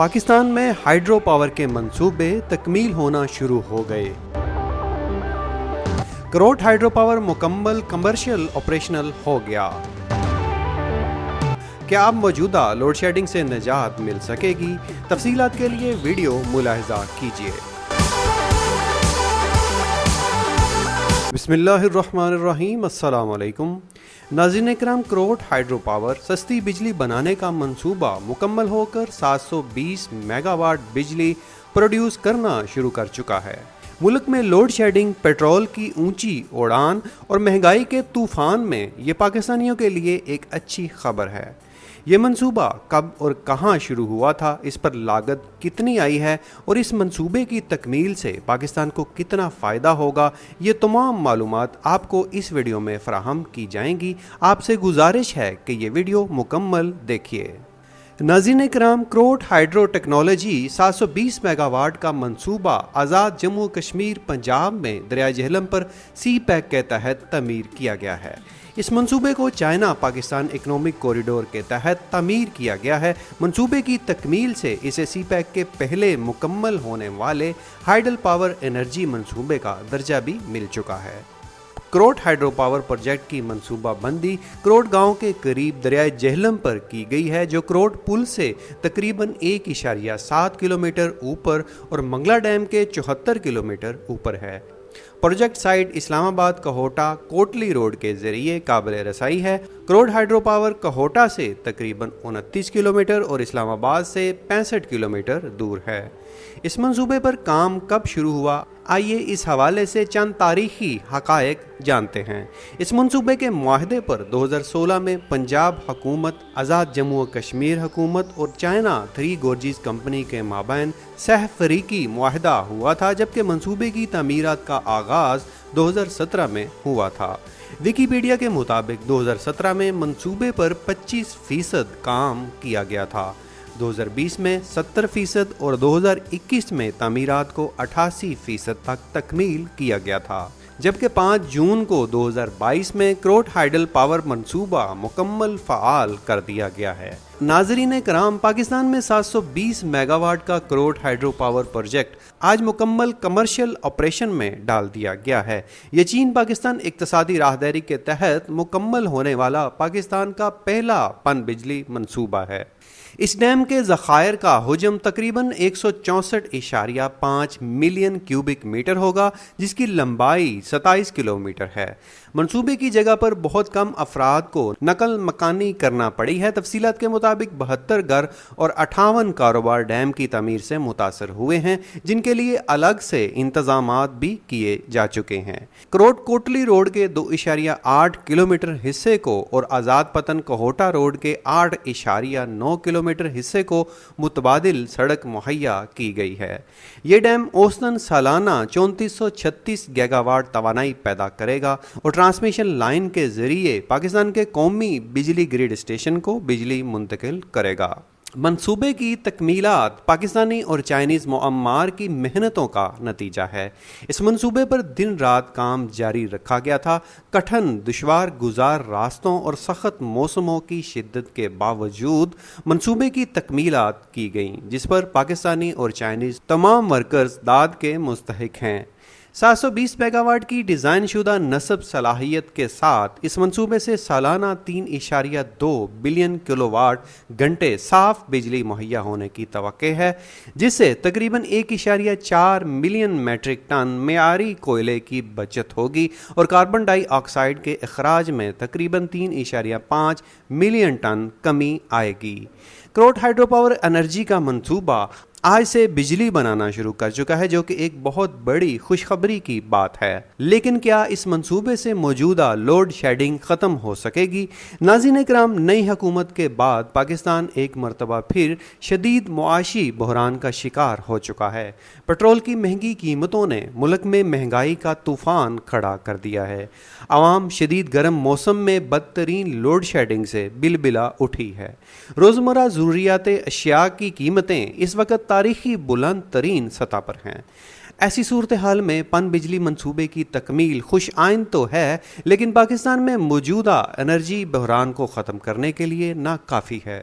پاکستان میں hydro power کے منصوبے تکمیل ہونا شروع ہو گئے۔ کروٹ ہائیڈرو پاور مکمل کمرشل آپریشنل ہو گیا۔ کیا اب موجودہ لوڈ شیڈنگ سے نجات مل سکے گی؟ تفصیلات کے لیے ویڈیو ملاحظہ کیجیے۔ بسم اللہ الرحمن الرحیم۔ السلام علیکم ناظرین اکرام، کروٹ ہائیڈرو پاور سستی بجلی بنانے کا منصوبہ مکمل ہو کر 720 میگا واٹ بجلی پروڈیوس کرنا شروع کر چکا ہے۔ ملک میں لوڈ شیڈنگ، پیٹرول کی اونچی اڑان اور مہنگائی کے طوفان میں یہ پاکستانیوں کے لیے ایک اچھی خبر ہے۔ یہ منصوبہ کب اور کہاں شروع ہوا تھا، اس پر لاگت کتنی آئی ہے اور اس منصوبے کی تکمیل سے پاکستان کو کتنا فائدہ ہوگا، یہ تمام معلومات آپ کو اس ویڈیو میں فراہم کی جائیں گی۔ آپ سے گزارش ہے کہ یہ ویڈیو مکمل دیکھیے۔ ناظرین کرام، Karot hydro technology 720 mega what کا منصوبہ آزاد جموں کشمیر پنجاب میں دریائے جہلم پر سی پیک کے تحت تعمیر کیا گیا ہے۔ اس منصوبے کو چائنا پاکستان اکنامک کوریڈور کے تحت تعمیر کیا گیا ہے۔ منصوبے کی تکمیل سے اسے سی پیک کے پہلے مکمل ہونے والے ہائیڈل پاور انرجی منصوبے کا درجہ بھی مل چکا ہے۔ کروٹ ہائیڈرو پاور پروجیکٹ کی منصوبہ بندی کروٹ گاؤں کے قریب دریائے جہلم پر کی گئی ہے، جو کروٹ پل سے تقریباً 1.7 کلومیٹر اوپر اور منگلا ڈیم کے 74 کلومیٹر اوپر ہے۔ پروجیکٹ سائٹ اسلام آباد کہوٹہ کوٹلی روڈ کے ذریعے قابل رسائی ہے۔ کروٹ ہائیڈرو پاور کہوٹہ سے تقریباً 29 کلومیٹر اور اسلام آباد سے 65 کلومیٹر دور ہے۔ اس منصوبے پر کام کب شروع ہوا، آئیے اس حوالے سے چند تاریخی حقائق جانتے ہیں۔ اس منصوبے کے معاہدے پر 2016 میں پنجاب حکومت، آزاد جموں و کشمیر حکومت اور چائنا تھری گورجز کمپنی کے مابین سہ فریقی معاہدہ ہوا تھا، جبکہ منصوبے کی تعمیرات کا آغاز 2017 میں ہوا تھا۔ ویکیپیڈیا کے مطابق 2017 میں منصوبے پر 25% کام کیا گیا تھا، 2020 میں 70% اور 2021 میں تعمیرات کو 88% تک تکمیل کیا گیا تھا، جبکہ 5 جون کو 2022 میں کروٹ ہائیڈل پاور منصوبہ مکمل فعال کر دیا گیا ہے۔ ناظرین کرام، پاکستان میں 720 میگا واٹ کا کروٹ ہائیڈرو پاور پروجیکٹ آج مکمل کمرشل آپریشن میں ڈال دیا گیا ہے۔ یہ چین پاکستان اقتصادی راہداری کے تحت مکمل ہونے والا پاکستان کا پہلا پن بجلی منصوبہ ہے۔ اس ڈیم کے ذخائر کا حجم تقریباً 164.5 ملین کیوبک میٹر ہوگا، جس کی لمبائی 27 کلومیٹر ہے۔ منصوبے کی جگہ پر بہت کم افراد کو نقل مکانی کرنا پڑی ہے۔ تفصیلات کے مطابق 72 گھر اور 58 کاروبار ڈیم کی تعمیر سے متاثر ہوئے ہیں، جن کے لیے الگ سے انتظامات بھی کیے جا چکے ہیں۔ کروٹ کوٹلی روڈ کے 2.8 کلومیٹر حصے کو اور آزاد پتن کہوٹہ روڈ کے 8.9 کلومیٹر حصے کو متبادل سڑک مہیا کی گئی ہے۔ یہ ڈیم اوسطاً سالانہ 3436 گیگا واٹ توانائی پیدا کرے گا اور ٹرانسمیشن لائن کے ذریعے پاکستان کے قومی بجلی گریڈ اسٹیشن کو بجلی منتقل کرے گا۔ منصوبے کی تکمیلات پاکستانی اور چائنیز معمار کی محنتوں کا نتیجہ ہے۔ اس منصوبے پر دن رات کام جاری رکھا گیا تھا۔ کٹھن، دشوار گزار راستوں اور سخت موسموں کی شدت کے باوجود منصوبے کی تکمیلات کی گئیں، جس پر پاکستانی اور چائنیز تمام ورکرز داد کے مستحق ہیں۔ 720 میگا واٹ کی ڈیزائن شدہ نصب صلاحیت کے ساتھ اس منصوبے سے سالانہ 3.2 بلین کلو واٹ گھنٹے صاف بجلی مہیا ہونے کی توقع ہے، جس سے تقریباً 1.4 ملین میٹرک ٹن معیاری کوئلے کی بچت ہوگی اور کاربن ڈائی آکسائیڈ کے اخراج میں تقریباً 3.5 ملین ٹن کمی آئے گی۔ کروٹ ہائیڈرو پاور انرجی کا منصوبہ آج سے بجلی بنانا شروع کر چکا ہے، جو کہ ایک بہت بڑی خوشخبری کی بات ہے۔ لیکن کیا اس منصوبے سے موجودہ لوڈ شیڈنگ ختم ہو سکے گی؟ ناظرین اکرام، نئی حکومت کے بعد پاکستان ایک مرتبہ پھر شدید معاشی بحران کا شکار ہو چکا ہے۔ پیٹرول کی مہنگی قیمتوں نے ملک میں مہنگائی کا طوفان کھڑا کر دیا ہے۔ عوام شدید گرم موسم میں بدترین لوڈ شیڈنگ سے بلبلا اٹھی ہے۔ روزمرہ ضروریات اشیاء کی قیمتیں اس وقت تاریخی بلند ترین سطح پر ہیں۔ ایسی صورتحال میں پن بجلی منصوبے کی تکمیل خوش آئند تو ہے، لیکن پاکستان میں موجودہ انرجی بحران کو ختم کرنے کے لیے ناکافی ہے۔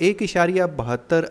$1.72